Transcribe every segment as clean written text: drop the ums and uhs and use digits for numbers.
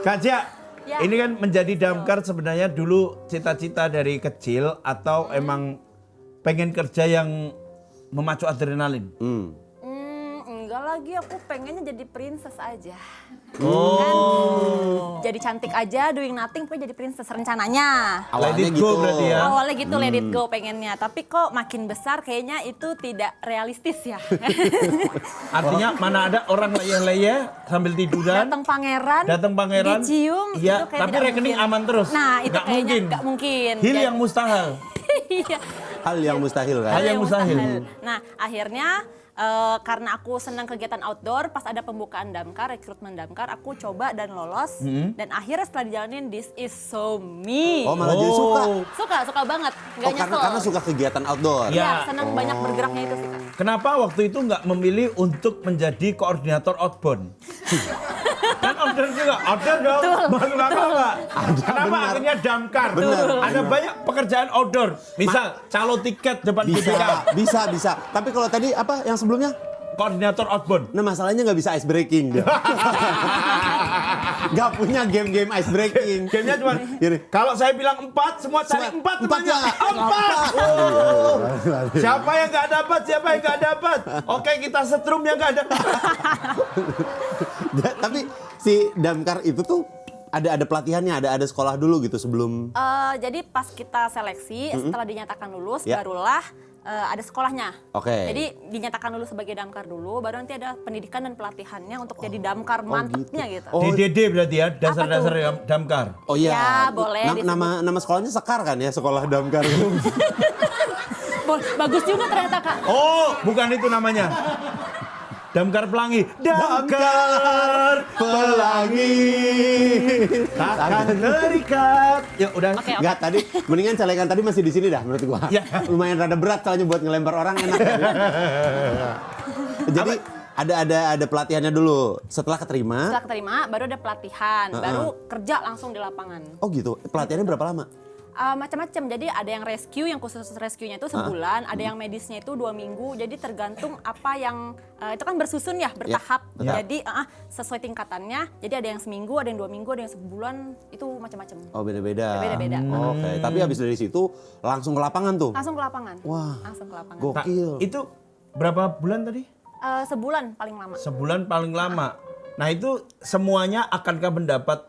Kak Cia, Ya. ini kan menjadi damkar sebenarnya dulu cita-cita dari kecil atau emang pengen kerja yang memacu adrenalin? Enggak lagi, aku pengennya jadi princess aja. Oh. Jadi cantik aja, doing nothing, pokoknya jadi princess rencananya. Let it go berarti ya. Awalnya gitu, let it go pengennya. Tapi kok makin besar kayaknya itu tidak realistis ya. Artinya mana ada orang leyeh-leyeh sambil tiduran. Datang pangeran, dicium, Iya, itu kayak tapi tidak rekening mungkin. aman terus. Nah, itu Nggak kayaknya mungkin. nggak mungkin. Hil Jadi- yang mustahil. Iya. Hal yang mustahil kan? Hal yang mustahil. Nah, akhirnya karena aku senang kegiatan outdoor, pas ada pembukaan damkar, rekrutmen damkar, aku coba dan lolos. Dan akhirnya setelah dijalanin, this is so me. Oh malah jadi suka. Suka banget, nggak Oh nyesel. karena suka kegiatan outdoor. Ya. Iya, senang banyak bergeraknya itu sih, Kak. Kenapa waktu itu nggak memilih untuk menjadi koordinator outbound? Kan outdoor juga, outdoor dong. Masuk akal nggak? Kenapa benar. akhirnya damkar? Benar, Ada benar. banyak pekerjaan outdoor. Misal calo tiket depan GBK. Bisa. Tapi kalau tadi apa yang sebelumnya? Koordinator outbound. Nah masalahnya nggak bisa ice breaking dia. Nggak punya game-game ice breaking. Gamenya cuma, Gini. kalau saya bilang 4, semua cari 4 temannya. ya. 4! Oh. Siapa yang nggak dapat, siapa yang nggak dapat. Oke, kita setrum yang nggak dapat. Tapi si damkar itu tuh ada pelatihannya, ada sekolah dulu gitu sebelum. Jadi pas kita seleksi, setelah dinyatakan lulus, Ya. barulah ada sekolahnya. Oke. Jadi dinyatakan lulus sebagai damkar dulu, baru nanti ada pendidikan dan pelatihannya untuk jadi damkar mantapnya gitu. Oh. DDD berarti ya, dasar-dasar damkar. Oh iya. Ya, boleh disebut. Nama sekolahnya Sekar kan ya, sekolah damkar. Bagus juga ternyata, Kak. Oh, bukan itu namanya. Damkar Pelangi. Damkar Pelangi. takkan terikat. Ya udah. Oke. Enggak, tadi mendingan calekan tadi masih di sini dah menurut gua. Ya. Lumayan rada berat soalnya buat ngelempar orang enak. Jadi ada pelatihannya dulu. Setelah keterima. Setelah keterima, baru ada pelatihan, baru kerja langsung di lapangan. Oh gitu. Pelatihannya berapa lama? Macam-macam, jadi ada yang rescue, yang khusus rescue-nya itu sebulan, ada yang medisnya itu 2 minggu, jadi tergantung apa yang, itu kan bersusun ya, bertahap, Ya. jadi sesuai tingkatannya, jadi ada yang seminggu, ada yang 2 minggu, ada yang sebulan, itu macam-macam. Oh beda-beda. Beda-beda. Oke, tapi habis dari situ langsung ke lapangan tuh. Langsung ke lapangan. Wah. Langsung ke lapangan. Nah, Gokil. itu berapa bulan tadi? Sebulan paling lama. Sebulan paling lama. Nah itu semuanya akankah mendapat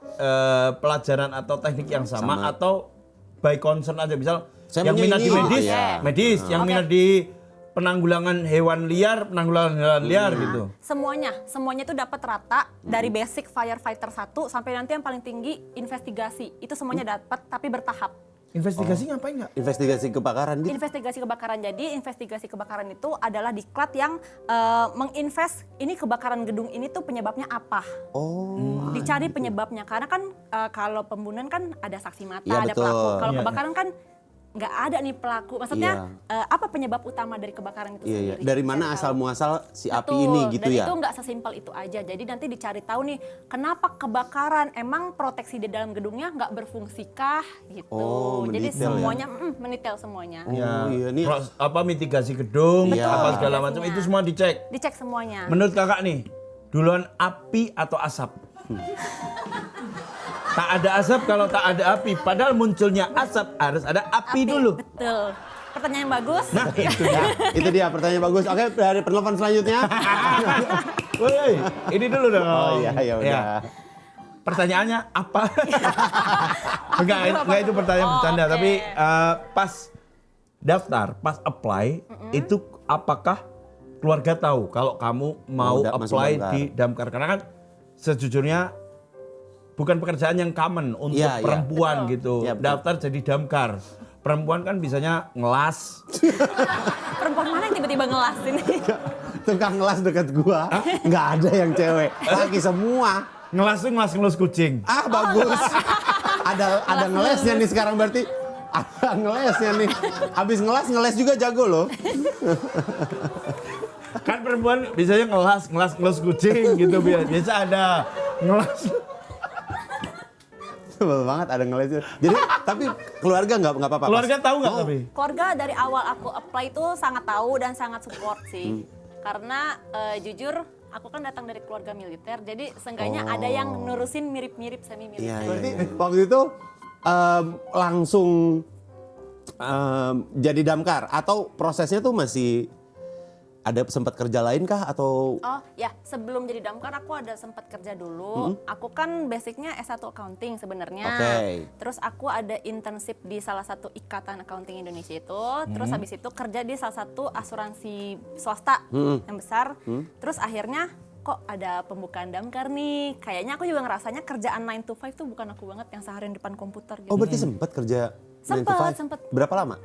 pelajaran atau teknik yang sama. Atau by concern aja, misal Saya yang maunya minat di ini, medis, ya. medis, yang minat di penanggulangan hewan liar, penanggulangan hewan liar gitu. Semuanya itu dapat rata dari basic firefighter 1 sampai nanti yang paling tinggi investigasi. Itu semuanya dapat tapi bertahap. Investigasi ngapain nggak? Investigasi kebakaran gitu. Investigasi kebakaran. Jadi investigasi kebakaran itu adalah diklat yang menginvest ini kebakaran gedung ini tuh penyebabnya apa. Oh. Dicari penyebabnya karena kan kalau pembunuhan kan ada saksi mata, Iya, ada betul. pelaku. Kalau Iya, kebakaran kan nggak ada nih pelaku. Maksudnya apa penyebab utama dari kebakaran itu Iya. sendiri? Dari mana Dicari asal tahu. muasal si api Betul, ini gitu dan ya? itu nggak sesimpel itu aja. Jadi nanti dicari tahu nih, kenapa kebakaran? Emang proteksi di dalam gedungnya nggak berfungsikah? Gitu. Oh, Jadi mendetail ya? semuanya mendetail semuanya. Oh, iya, nih. Apa mitigasi gedung, Betul, apa segala macam mitigasinya. itu semua dicek. Dicek semuanya. Menurut kakak nih, duluan api atau asap? Tak ada asap kalau tak ada api. Padahal munculnya asap harus ada api dulu. Betul. Pertanyaan yang bagus. Nah itu ya. Itu dia pertanyaan bagus. Oke, dari penelpon selanjutnya. Woi, ini dulu dong. Oh iya, ya udah. Pertanyaannya apa? enggak itu pertanyaan bercanda. oke. Tapi pas daftar, pas apply, itu apakah keluarga tahu kalau kamu mau masuk apply damkar. di damkar? Karena kan sejujurnya bukan pekerjaan yang common untuk Iya, iya. perempuan gitu. Iya, betul. Daftar jadi damkar. Perempuan kan bisanya ngelas. Perempuan mana yang tiba-tiba ngelas ini? Tukang ngelas dekat gua. Nggak ada yang cewek. Laki semua. Ngelas tuh ngelus kucing. Ah, bagus. Ada ngelesnya nih sekarang berarti. Ada ngelesnya nih. Habis ngeles juga jago loh. Kan perempuan biasanya ngelus kucing gitu biasa ada ngelas. Sebel banget ada ngelesnya. Jadi tapi keluarga nggak apa-apa. Keluarga tahu nggak Oh. tapi? Keluarga dari awal aku apply itu sangat tahu dan sangat support sih. Karena jujur aku kan datang dari keluarga militer, jadi seenggaknya ada yang nurusin mirip-mirip semi-mirip. Iya. Berarti waktu itu langsung jadi damkar atau prosesnya tuh masih ada sempat kerja lain kah atau? Oh ya, sebelum jadi damkar aku ada sempat kerja dulu. Aku kan basicnya S1 accounting sebenarnya. Oke. Terus aku ada internship di salah satu ikatan accounting Indonesia itu. Terus habis itu kerja di salah satu asuransi swasta yang besar. Terus akhirnya kok ada pembukaan damkar nih. Kayaknya aku juga ngerasanya kerjaan 9 to 5 tuh bukan aku banget yang seharian depan komputer gitu. Oh berarti sempat kerja 9 to 5? Sempet. Berapa lama?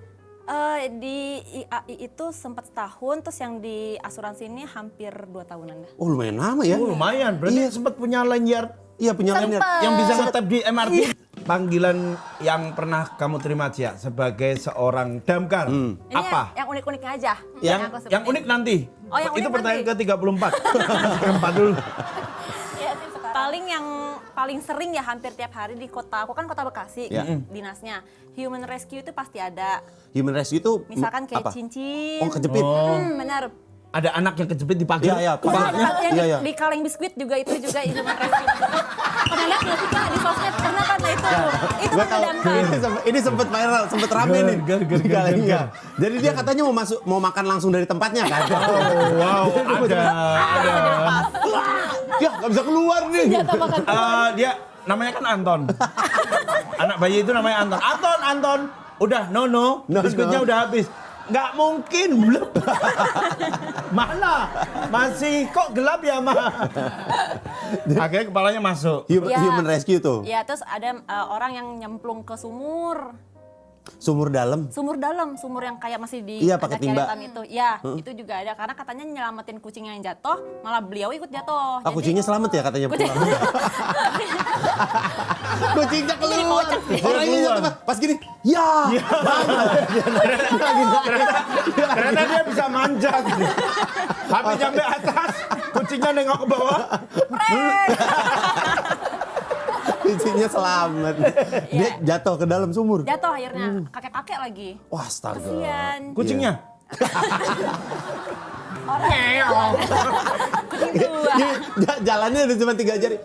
Di IAI itu sempat setahun, terus yang di asuransi ini hampir 2 tahunan dah. Oh lumayan lama ya? Oh, lumayan, berarti sempat punya lanyard Iya punya lanyard. yang bisa ngetap di MRT. Panggilan yang pernah kamu terima Cia sebagai seorang damkar Ini apa? yang unik-uniknya aja. Yang aku sebutin. unik nanti. Oh, yang itu unik pertanyaan nanti. ke-34. Keempat dulu. Paling yang paling sering ya hampir tiap hari di kota. Aku kan kota Bekasi, Ya. dinasnya. Human rescue itu pasti ada. Human rescue itu Misalkan kayak apa? cincin. Oh kejepit. Benar. Ada anak yang kejepit di pagar. Iya, Yang Iya. di kaleng biskuit juga itu juga human rescue. Pernah lihat nggak sih Kak di sosmed? Pernah kan? Nah itu. Itu Gua kan tahu. damkar. Ini sempat viral, sempat rame nih. Gar. Iya. Jadi dia katanya mau makan langsung dari tempatnya kan? Oh, wow, ada. Ya nggak bisa keluar nih. Senjata makan. Dia namanya kan Anton. Anak bayi itu namanya Anton. Anton. Udah, no. Biskuitnya udah habis. Nggak mungkin, blep. Mana? Masih kok gelap ya, Ma? Akhirnya kepalanya masuk. Human rescue tuh. Ya terus ada orang yang nyemplung ke sumur. Sumur dalam. Sumur dalam, sumur yang kayak masih di Iya, pakai ada timba. keretan itu. Ya, itu juga ada karena katanya nyelamatin kucing yang jatuh, malah beliau ikut jatuh. Ah, kucingnya selamat ya katanya pulang. Kucingnya keluar. Orangnya jatuh pas gini. Ya. Ternyata dia bisa manjat. Habis nyampe atas, kucingnya nengok ke bawah. Kucingnya selamat. Dia jatuh ke dalam sumur. Jatuh akhirnya, kakek-kakek lagi. Wah, astaga. Kasian. Kucingnya? Kucing dua. Jalannya ada cuma 3 jari.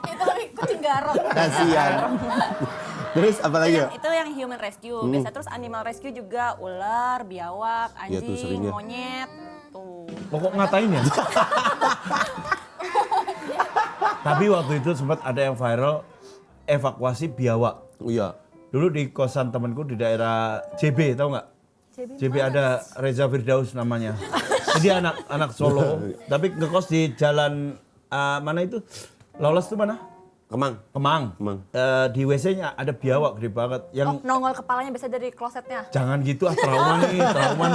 Itu kucing garong. Kasihan. Terus apa lagi ya? Itu yang human rescue. Biasa terus animal rescue juga ular, biawak, Iya tuh, sering anjing, ya. monyet. Tuh. Pokok ngatain ya? Tapi waktu itu sempat ada yang viral evakuasi biawak. Oh iya. Dulu di kosan temanku di daerah JB, tahu nggak? JB ada Reza Firdaus namanya. Jadi anak Solo, tapi ngekos di jalan mana itu? Lolos tuh mana? Kemang. Kemang. Di WC-nya ada biawak gede banget. Yang Nongol kepalanya bisa dari klosetnya. jangan gitu trauma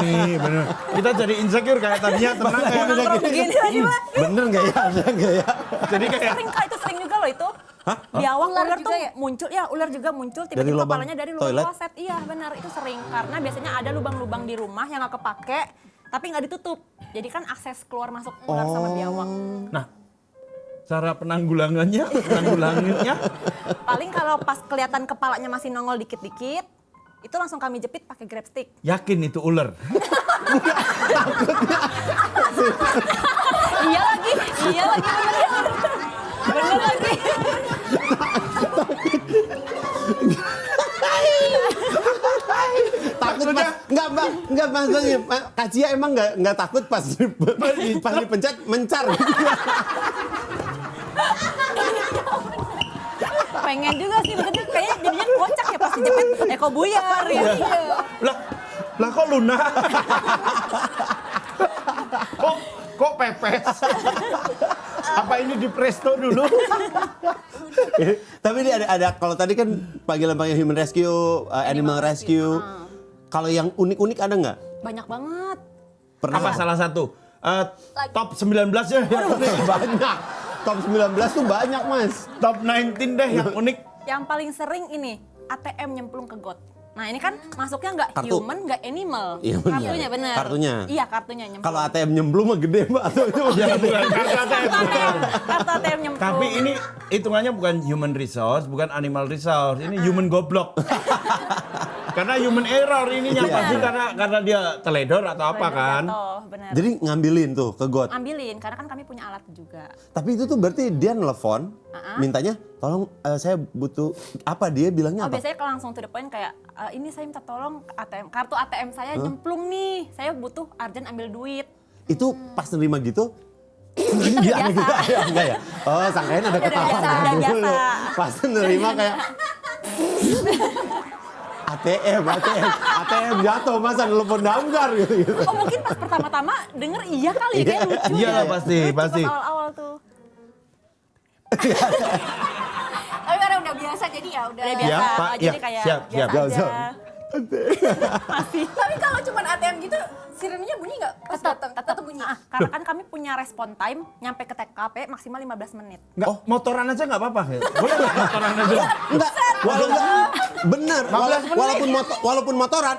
nih, bener. Kita jadi insecure kayak tadinya tenang kayak Nongkrong begini lagi, Pak. Bener nggak ya? Ada nggak ya? jadi kayak Sering Kak, itu sering juga loh itu. Biawak, ular tuh muncul, ya ular juga muncul Dari tiba-tiba lubang kepalanya dari lubang toilet? kloset. Iya benar, itu sering. Karena biasanya ada lubang-lubang di rumah yang nggak kepake, tapi nggak ditutup. Jadi kan akses keluar masuk ular sama biawak. nah cara penanggulangannya Paling kalau pas kelihatan kepalanya masih nongol dikit-dikit, itu langsung kami jepit pakai grab stick. yakin itu ular. Iya lagi bener lagi. Takut pas enggak maksudnya Kak Cia emang enggak takut pas dipencet mencar. Pengen juga sih, maksudnya kayaknya jadinya kocak ya pas dijepit. Kok buyar ya. Lah kok lunak? kok pepes? Apa ini di presto dulu? Tapi ini ada kalau tadi kan panggilan-panggilan human rescue, animal rescue. Kalau yang unik-unik ada nggak? Banyak banget. Pernah Apa salah satu? Top 19 ya yang unik. banyak. Top 19 tuh banyak, Mas. Top 19 deh yang unik. Yang paling sering ini ATM nyemplung ke got. Nah ini kan masuknya nggak Kartu. human, nggak animal. Iya, benar. Kartunya bener. Kartunya. Iya kartunya nyemplung. Kalau ATM nyemplung mah gede, Mbak. Atau itu Ya bukan kartu ATM. Kartu ATM nyemplung. Tapi ini hitungannya bukan human resource, bukan animal resource. Ini human goblok. Karena human error ininya Iya. pasti karena dia teledor atau apa kan. Jatuh, benar. Jadi ngambilin tuh ke got. Ambilin, karena kan kami punya alat juga. Tapi itu tuh berarti dia nelfon, mintanya tolong saya butuh apa, dia bilangnya Oh, apa? biasanya kalau langsung to the point kayak, ini saya minta tolong kartu ATM saya nyemplung nih, saya butuh urgent ambil duit. Itu pas nerima gitu, iya biasa. gitu, enggak ya? Oh, sangkain ada Udah ketawa biasa, udah dulu. biasa. Pas nerima kayak ATM jatuh, masa nelfon damkar gitu. Oh mungkin pas pertama-tama denger iya kali, kayak lucu Iya ya. lah pasti, Lucu pasti. pas awal-awal tuh. Tapi karena udah biasa jadi ya udah. Udah biasa, Ya, Pak, jadi ya, kayak siap, biasa siap. aja. Masih. Tapi kalau cuma ATM gitu, sirenenya bunyi nggak? Pas datang, tetap bunyi. Karena kan kami punya respon time, nyampe ke TKP maksimal 15 menit. Nggak, motoran aja nggak apa-apa. Boleh nggak motoran aja? Enggak, bener, walaupun motoran,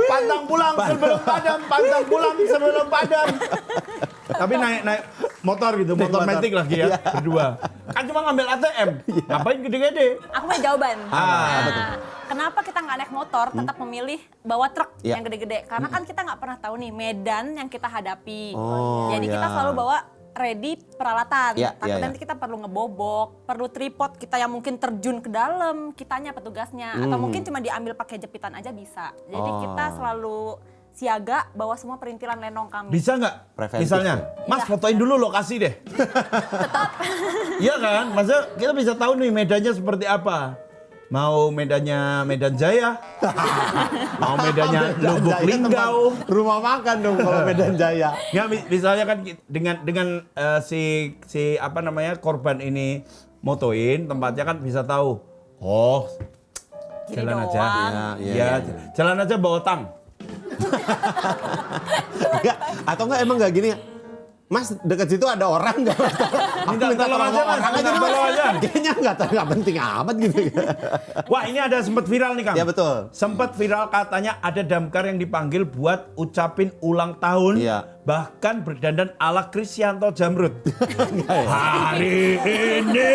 Pantang pulang sebelum padam, pantang pulang sebelum padam. Tapi naik motor gitu, motor motor. metik lagi ya, berdua. Kan cuma ngambil ATM, ngapain gede-gede? Aku punya jawaban. betul. Kenapa kita nggak naik motor, tetap memilih bawa truk Iya. yang gede-gede? Karena kan kita nggak pernah tahu nih medan yang kita hadapi. Oh, Jadi kita iya. selalu bawa ready peralatan. Iya, Takut iya, nanti kita perlu ngebobok, perlu tripod kita yang mungkin terjun ke dalam, kitanya petugasnya, atau mungkin cuma diambil pakai jepitan aja bisa. Jadi kita selalu siaga bawa semua perintilan lenong kami. Bisa nggak? Preventif Misalnya, Mas fotoin dulu lokasi deh. Iya kan? Masa kita bisa tahu nih medannya seperti apa? Mau medannya Medan Jaya? Mau medannya Lubuk Jaya Linggau? tempat rumah makan dong kalau Medan Jaya. Nggak, misalnya kan dengan si apa namanya korban ini motoin tempatnya kan bisa tahu. Oh, Gini jalan aja. doang. Iya, Ya, jalan aja bawa tang. Enggak, atau enggak emang enggak gini, Mas dekat situ ada orang nggak? Aku Minta tolong aja, Mas. orang Minta aja, tolong aja. Kayaknya nggak penting amat gitu. Wah, ini ada sempat viral nih, Kang. Ya betul. Sempat viral katanya ada damkar yang dipanggil buat ucapin ulang tahun, Iya. bahkan berdandan ala Krisyanto Jamrut. Hari ini.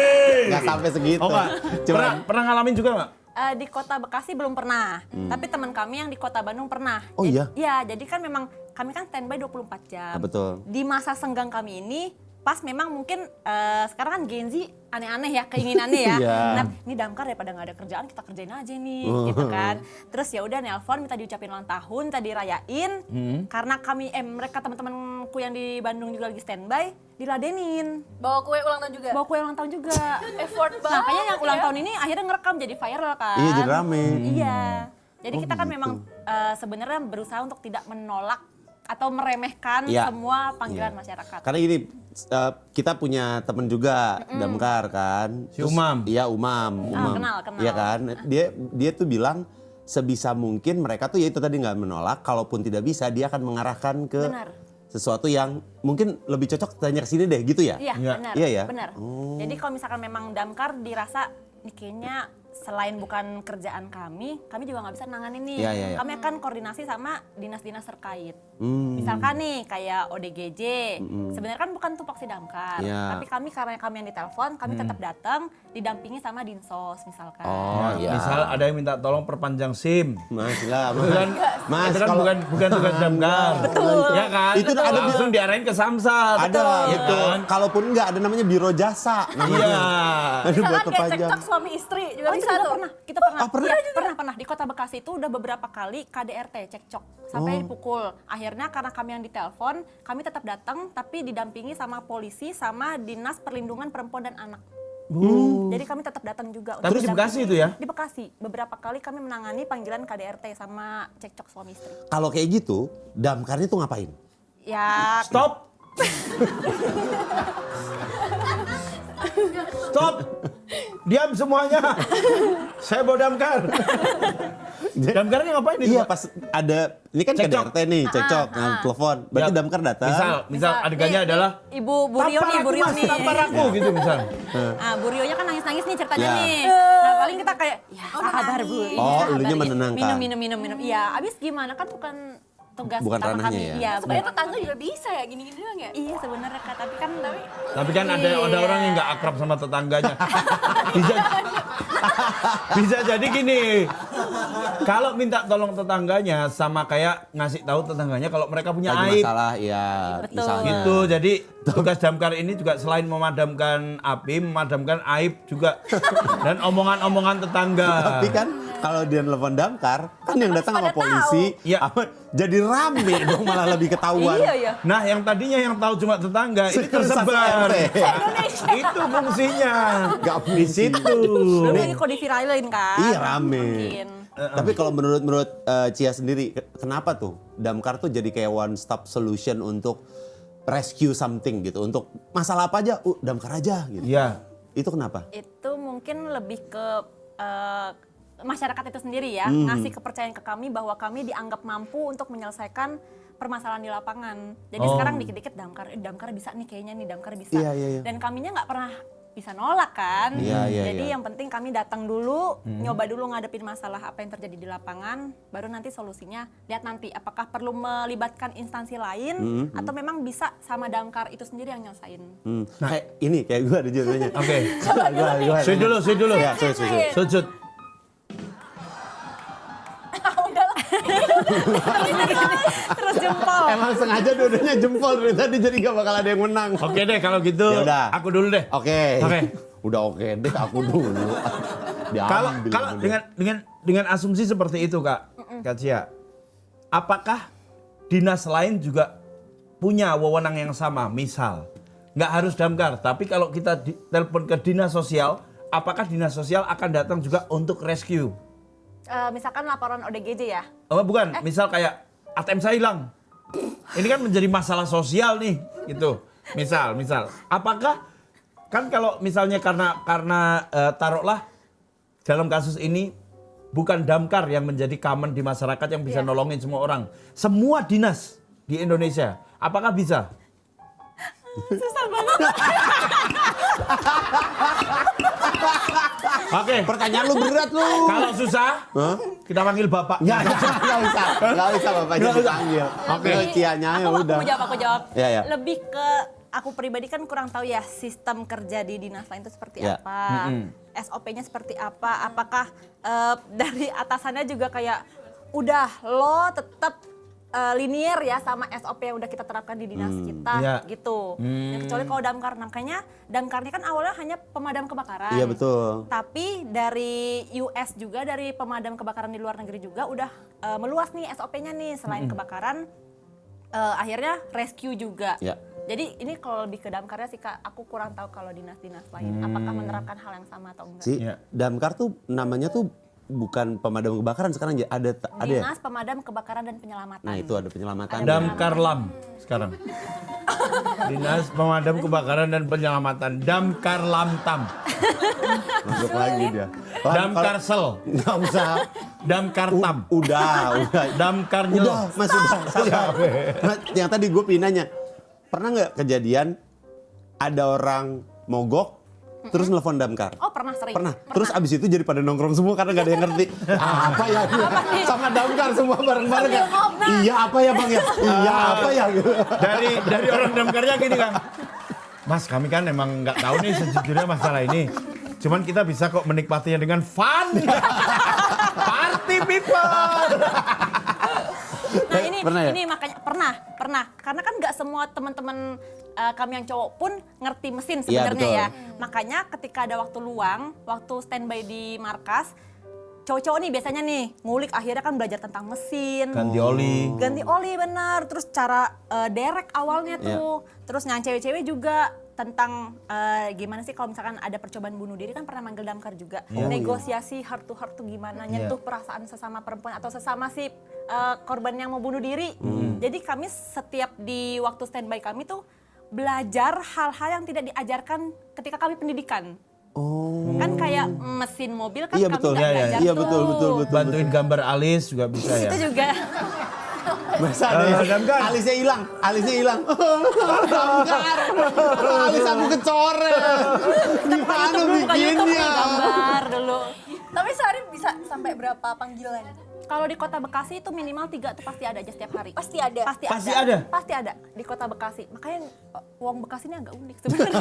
Nggak sampai segitu. Oh enggak? Cuman Pernah ngalamin juga nggak? Di kota Bekasi belum pernah, tapi teman kami yang di kota Bandung pernah. Oh, iya? Iya, jadi kan memang kami kan standby 24 jam. Ah, betul. Di masa senggang kami ini, pas memang mungkin sekarang kan Gen Z aneh-aneh ya keinginannya ya. Iya. Nah, ini damkar daripada nggak ada kerjaan kita kerjain aja nih, gitu kan. Terus ya udah nelpon minta diucapin ulang tahun, minta dirayain. Karena kami mereka teman-temanku yang di Bandung juga lagi standby, diladenin. Bawa kue ulang tahun juga. Bawa kue ulang tahun juga. Effort Nah, banget. makanya yang ulang ya. tahun ini akhirnya ngerekam jadi viral kan. Iya, jadi rame. Iya. Jadi kita kan gitu. memang sebenarnya berusaha untuk tidak menolak atau meremehkan Iya. semua panggilan Iya. masyarakat. Karena gini, kita punya temen juga damkar kan. Si Umam. Iya Umam. kenal. Iya kan. Dia tuh bilang sebisa mungkin mereka tuh ya itu tadi nggak menolak. Kalaupun tidak bisa dia akan mengarahkan ke Benar. sesuatu yang mungkin lebih cocok tanya ke sini deh gitu ya. Iya, Iya. benar. Iya ya? Benar. Jadi kalau misalkan memang damkar dirasa ini kayaknya selain bukan kerjaan kami juga nggak bisa nanganin nih. Iya, iya, iya. Kami akan koordinasi sama dinas-dinas terkait. Hmm. Misalkan nih kayak ODGJ, sebenarnya kan bukan tupoksi damkar, Iya. tapi karena kami yang ditelepon, kami tetap datang didampingi sama dinsos misalkan. Oh iya. Misal ada yang minta tolong perpanjang SIM. Mas lah, Itu kan, Mas itu kan kalau bukan tugas damkar. Betul. Ya kan? Itu ada langsung diarahin ke Samsat. ada Ya gitu. kan? Kalaupun enggak ada namanya biro jasa. Iya. Aduh, buat Misalkan kayak perpanjang. cekcok suami istri juga Oh, itu bisa juga tuh. pernah, kita pernah. Oh, pernah? Iya, pernah. Di Kota Bekasi itu udah beberapa kali KDRT cekcok sampai dipukul. Akhirnya karena kami yang ditelepon, kami tetap datang tapi didampingi sama polisi sama Dinas Perlindungan Perempuan dan Anak. Jadi kami tetap datang juga. Tapi di Bekasi itu ya? Di Bekasi. Beberapa kali kami menangani panggilan KDRT sama cekcok suami istri. Kalau kayak gitu, damkarnya tuh ngapain? Ya, Stop. Stop. Diam semuanya. Saya bawa damkar. Damkarnya ngapain itu? Iya Pak? pas ada, ini kan Cekcok. KDRT nih, cekcok, telepon. Berarti Ya, damkar datang. Misal adegannya nih, adalah Ibu Bu Rio tampar nih, aku, Bu Rio Mas, nih. tampar aku gitu misal. Ah, Bu Rionya kan nangis-nangis nih ceritanya Ya. nih. Nah, paling kita kayak, ya sabar Bu. nangis. Ini Oh, sabar, elunya ya. menenangkan. Minum. Iya, abis gimana kan bukan tugas Bukan utama ranahnya kami. ya? Iya, Sebenarnya tetangga juga bisa ya gini-gini doang ya. Iya sebenarnya Kak, tapi kan Tapi kan ada Iya. orang yang nggak akrab sama tetangganya. bisa, bisa jadi gini. Kalau minta tolong tetangganya sama kayak ngasih tahu tetangganya kalau mereka punya Lagi aib. masalah, ya Betul. misalnya. Gitu. Jadi tugas damkar ini juga selain memadamkan api, memadamkan aib juga dan omongan-omongan tetangga. Tapi kan kalau dia nelfon damkar, kan yang datang sama pada polisi, tahu. Iya. jadi rame dong malah lebih ketahuan. Iya ya. Nah, yang tadinya yang tahu cuma tetangga, ini Satu tersebar. RT. Itu fungsinya. Nggak Di fungsi. situ. belum lagi kok diviralin kan. Iya, rame. Mungkin. Tapi kalau menurut Cia sendiri, kenapa tuh damkar tuh jadi kayak one stop solution untuk rescue something gitu, untuk masalah apa aja, damkar aja gitu. Iya. Itu kenapa? Itu mungkin lebih ke masyarakat itu sendiri ya, ngasih kepercayaan ke kami bahwa kami dianggap mampu untuk menyelesaikan permasalahan di lapangan. Jadi Oh. sekarang dikit-dikit damkar bisa nih kayaknya nih damkar bisa. Iya, iya, iya. Dan kaminya nggak pernah bisa nolak kan. Iya, iya, Jadi iya. yang penting kami datang dulu, nyoba dulu ngadepin masalah apa yang terjadi di lapangan, baru nanti solusinya lihat nanti apakah perlu melibatkan instansi lain atau memang bisa sama damkar itu sendiri yang nyelesain. Kayak ini, kayak gue ada jawabannya. Oke. Gua. Sweet dulu. Ya, sweet. Sujud. Terus jempol. Emang sengaja dua-duanya jempol dari tadi, jadi gak bakal ada yang menang. Oke deh kalau gitu. Ya udah. Aku dulu deh. Oke. Oke. Udah oke deh, aku dulu. Kalau Diambil kalau sama dia. dengan asumsi seperti itu Kak Cia, apakah dinas lain juga punya wewenang yang sama? Misal, nggak harus damkar, tapi kalau kita telepon ke dinas sosial, apakah dinas sosial akan datang juga untuk rescue? Misalkan laporan ODGJ ya. Oh bukan, misal kayak ATM saya hilang. Ini kan menjadi masalah sosial nih, gitu. Misal, apakah kan kalau misalnya karena taruhlah dalam kasus ini bukan damkar yang menjadi common di masyarakat yang bisa Iya. nolongin semua orang. Semua dinas di Indonesia, apakah bisa? Susah banget. Oke, Pertanyaan lu berat lu. kalau susah, kita panggil bapak. Nggak usah bapaknya dipanggil. Oke. Cianya ya udah. Aku jawab. Ya, ya. Lebih ke aku pribadi kan kurang tahu ya sistem kerja di dinas lain itu seperti Ya. apa, SOP-nya seperti apa, apakah dari atasannya juga kayak udah lo tetap linear ya sama SOP yang udah kita terapkan di dinas kita Ya. gitu. Ya, kecuali kalau damkar, makanya damkarnya kan awalnya hanya pemadam kebakaran. Iya betul. Tapi dari US juga, dari pemadam kebakaran di luar negeri juga udah meluas nih SOP-nya nih, selain kebakaran akhirnya rescue juga. Ya. Jadi ini kalau lebih ke damkarnya sih Kak, aku kurang tahu kalau dinas-dinas lain apakah menerapkan hal yang sama atau enggak. Si Ya. damkar tuh namanya tuh bukan pemadam kebakaran sekarang ada ya? Dinas Pemadam Kebakaran dan Penyelamatan. Nah itu ada penyelamatan. Damkar Lam sekarang. Dinas Pemadam Kebakaran dan Penyelamatan. Damkar Lamtam. Masuk lagi dia. Damkar Sel. Nggak usah. Damkar Tam. Udah. Damkar Udah, Nyel. Mas udah. Sabar. Mas, yang tadi gue pinanya, pernah nggak kejadian ada orang mogok terus nelfon damkar? Oh pernah sering. Pernah. Terus abis itu jadi pada nongkrong semua karena gak ada yang ngerti. Apa ya? Sama damkar semua bareng-bareng kan? Iya apa ya bang ya? Iya apa ya? Dari orang damkarnya gini Kang. Mas kami kan emang nggak tahu nih sejujurnya masalah ini. Cuman kita bisa kok menikmatinya dengan fun. Party people. Nah ini Pernah ya? ini makanya pernah karena kan nggak semua teman-teman kami yang cowok pun ngerti mesin Iya, sebenarnya betul. ya. Makanya ketika ada waktu luang, waktu standby di markas, cowok-cowok nih biasanya nih ngulik, akhirnya kan belajar tentang mesin. Ganti oli. Ganti oli bener, terus cara derek awalnya tuh, terus yang cewek-cewek juga tentang gimana sih kalau misalkan ada percobaan bunuh diri kan pernah manggil damkar juga, negosiasi heart to heart tuh gimana, nyentuh perasaan sesama perempuan atau sesama si korban yang mau bunuh diri. Jadi kami setiap di waktu standby kami tuh belajar hal-hal yang tidak diajarkan ketika kami pendidikan. Kan kayak mesin mobil kan Iya, kami betul. nggak Iya, iya. belajar Iya, tuh. betul. Bantuin gambar alis juga bisa ya. Itu juga. Masa ada damkar. alisnya hilang. Damkar. Alis aku kecoret. Gimana Buka YouTube nih, bikinnya? gambar dulu. Tapi sehari bisa sampai berapa panggilan? Kalau di Kota Bekasi itu minimal 3 tuh pasti ada aja setiap hari. Pasti ada. Pasti Pasti ada. ada? Pasti ada di Kota Bekasi. Makanya uang Bekasi ini agak unik sebenarnya.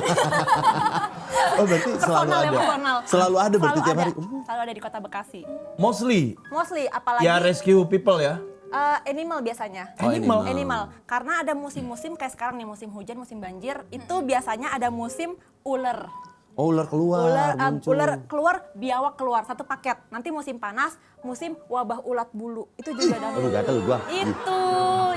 Oh berarti selalu Personal ya, ada. personal. Selalu ada berarti Selalu tiap ada. hari. Selalu ada di Kota Bekasi. Mostly Mostly apalagi ya rescue people ya. animal biasanya. Oh, animal. Animal. Karena ada musim-musim kayak sekarang nih, musim hujan, musim banjir, itu biasanya ada musim ular. Oh ular keluar, muncul. Ular keluar, biawak keluar, satu paket. Nanti musim panas, musim wabah ulat bulu. Itu juga ada. Aduh gatel gua.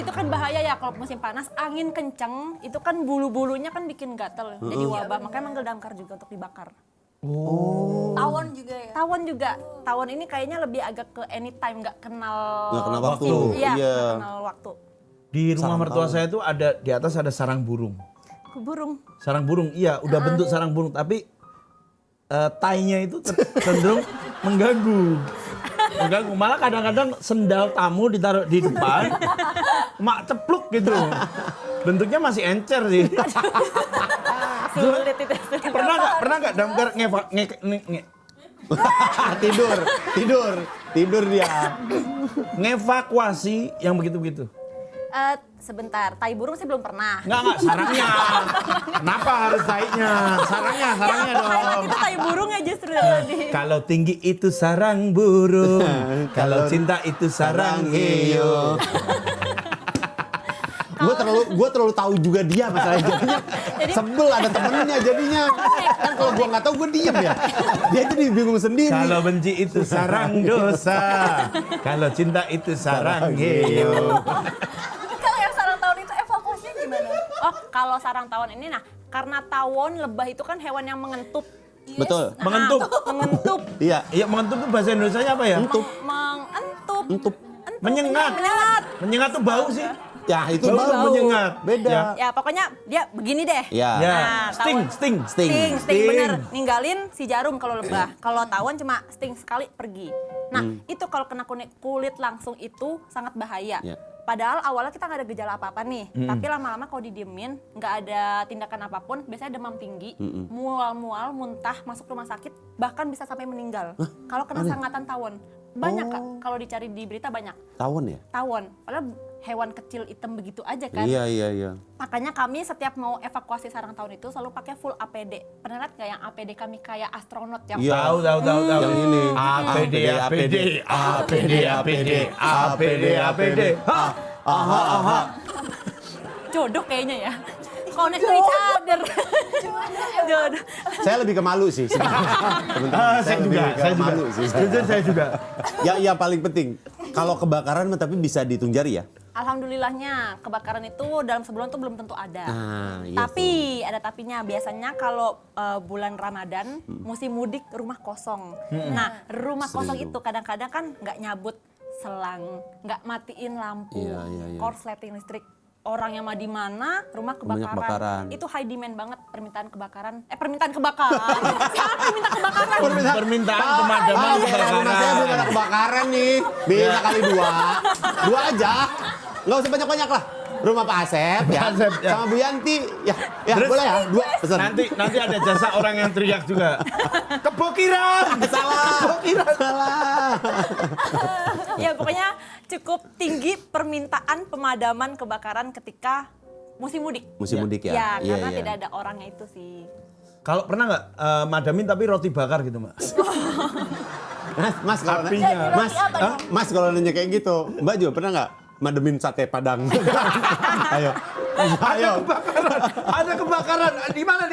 Itu kan bahaya ya kalau musim panas, angin kenceng, itu kan bulu-bulunya kan bikin gatel. Jadi wabah, makanya manggil damkar juga untuk dibakar. Tawon juga ya. Tawon juga. Tawon ini kayaknya lebih agak ke anytime, nggak kenal Nggak kenal waktu. Iya, Iya. nggak kenal waktu. Di rumah Sarang mertua tawon. saya itu ada di atas ada sarang burung. Burung. Sarang burung, iya udah bentuk sarang burung tapi tainya itu cenderung mengganggu. Mengganggu. Malah kadang-kadang sendal tamu ditaruh di depan, mak cepluk gitu. Bentuknya masih encer sih. Sulit itu. Pernah nggak damkar tidur dia. ngevakuasi yang begitu-begitu? Sebentar, tai burung sih belum pernah. Enggak, sarangnya. Kenapa harus tainya? Sarangnya dong. Itu tai burung ya justru tadi. Kalau tinggi itu sarang burung, kalau cinta itu sarang hiu. Gue terlalu tahu juga dia masalahnya jadinya sebel ada temennya jadinya kan kalau gue nggak tahu gue diem ya dia jadi bingung sendiri. Kalau benci itu sarang dosa, kalau cinta itu sarang hiu. Kalau yang sarang tawon itu evakuasinya gimana? Oh, kalau sarang tawon ini nah, karena tawon lebah itu kan hewan yang mengentup. Betul. Nah, Mengentup. mengentup. Iya. Iya, mengentup itu bahasa Indonesianya apa ya? Mengentup. Menyengat. Menyengat. Menyengat tuh bau sih. Ya itu Bau baru menyengat. beda. Ya. Ya pokoknya dia begini deh. Ya. Ya, Nah, sting. Sting bener. Ninggalin si jarum kalau lebah. Kalau tawon cuma sting sekali pergi. Nah itu kalau kena kulit langsung itu sangat bahaya. Ya. Padahal awalnya kita nggak ada gejala apa-apa nih. Tapi lama-lama kalau didiemin, nggak ada tindakan apapun, biasanya demam tinggi, mual-mual, muntah, masuk rumah sakit, bahkan bisa sampai meninggal. Kalau kena sangatan tawon. Banyak Kak, kalau dicari di berita banyak. Tawon ya? Tawon, padahal hewan kecil hitam begitu aja kan. Iya. Makanya kami setiap mau evakuasi sarang tawon itu selalu pakai full APD. Pernah lihat nggak yang APD kami kayak astronot yang Iya. Tahu. Yang ini. APD. Ha. jodoh kayaknya ya. Connect to each other. Jodoh. Saya lebih ke malu sih. Teman-teman. Saya lebih juga, ke saya juga. malu sih. Jujur saya juga. Yang paling penting kalau kebakaran mah tapi bisa dihitung jari ya. Alhamdulillahnya kebakaran itu dalam sebulan tuh belum tentu ada. Nah, iya Tapi ada tapinya. Biasanya kalau bulan Ramadan musim mudik rumah kosong. Nah rumah Sering kosong tuh. itu kadang-kadang kan nggak nyabut selang, nggak matiin lampu, Iya. korsleting listrik. Orang yang mah di mana, rumah Banyak kebakaran. kebakaran. Itu high demand banget permintaan kebakaran. Permintaan kebakaran. Siapa minta kebakaran? Permintaan pemadaman Rumah saya belum ada kebakaran. kebakaran nih. Bisa kali 2. 2 aja. Nggak usah banyak-banyak lah. Rumah Pak Asep ya. Pak Asep, ya. Sama Bu Yanti. Ya Terus? boleh ya? 2 pesan. Nanti ada jasa orang yang teriak juga. Kebokiran. Salah. Salah. Ya pokoknya cukup tinggi permintaan pemadaman kebakaran ketika musim mudik. Musim mudik ya? Ya, Iya, karena iya. tidak ada orangnya itu sih. Kalau pernah nggak madamin tapi roti bakar gitu, Mbak? Mas kalau Apinya. Mas kalau nanya kayak gitu, Mbak juga pernah nggak mademin sate Padang? Ayo. Ada kebakaran. Di mana?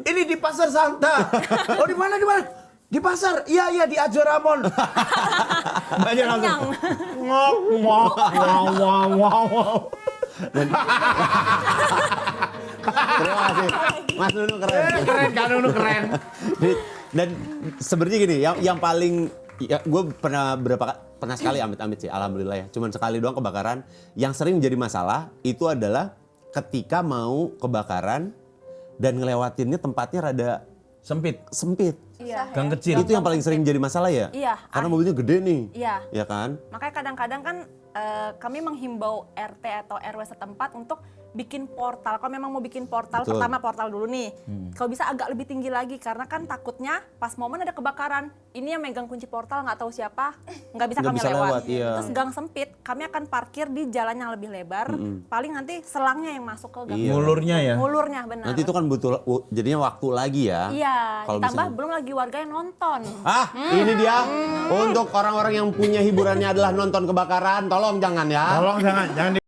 Ini di Pasar Santa. Oh, di mana? Di pasar. Iya, di Ajoramon. Banyak langsung. Ngok. Wow. Terima kasih. Mas Nunu keren. Keren kan, Nunu keren. Dan sebenarnya gini, yang paling ya, gue pernah sekali amit-amit sih, alhamdulillah ya. Cuman sekali doang kebakaran. Yang sering menjadi masalah itu adalah ketika mau kebakaran dan ngelewatinnya tempatnya rada Sempit. Iya. Gang kecil. Itu yang paling sering jadi masalah ya? Iya. Karena mobilnya gede nih. Iya. Ya kan? Makanya kadang-kadang kan kami menghimbau RT atau RW setempat untuk bikin portal. Kalau memang mau bikin portal, Betul. pertama portal dulu nih. Kalau bisa agak lebih tinggi lagi karena kan takutnya pas momen ada kebakaran, ini yang megang kunci portal nggak tahu siapa, nggak bisa Nggak kami bisa lewat. lewat, iya. Terus gang sempit, kami akan parkir di jalan yang lebih lebar. Paling nanti selangnya yang masuk ke gang. Iya. Ngulurnya ya. Ngulurnya benar. Nanti itu kan butuh jadinya waktu lagi ya. Iya, Kalau ditambah misalnya- belum lagi warga yang nonton. Ini dia untuk orang-orang yang punya hiburannya adalah nonton kebakaran, tolong jangan ya. Tolong jangan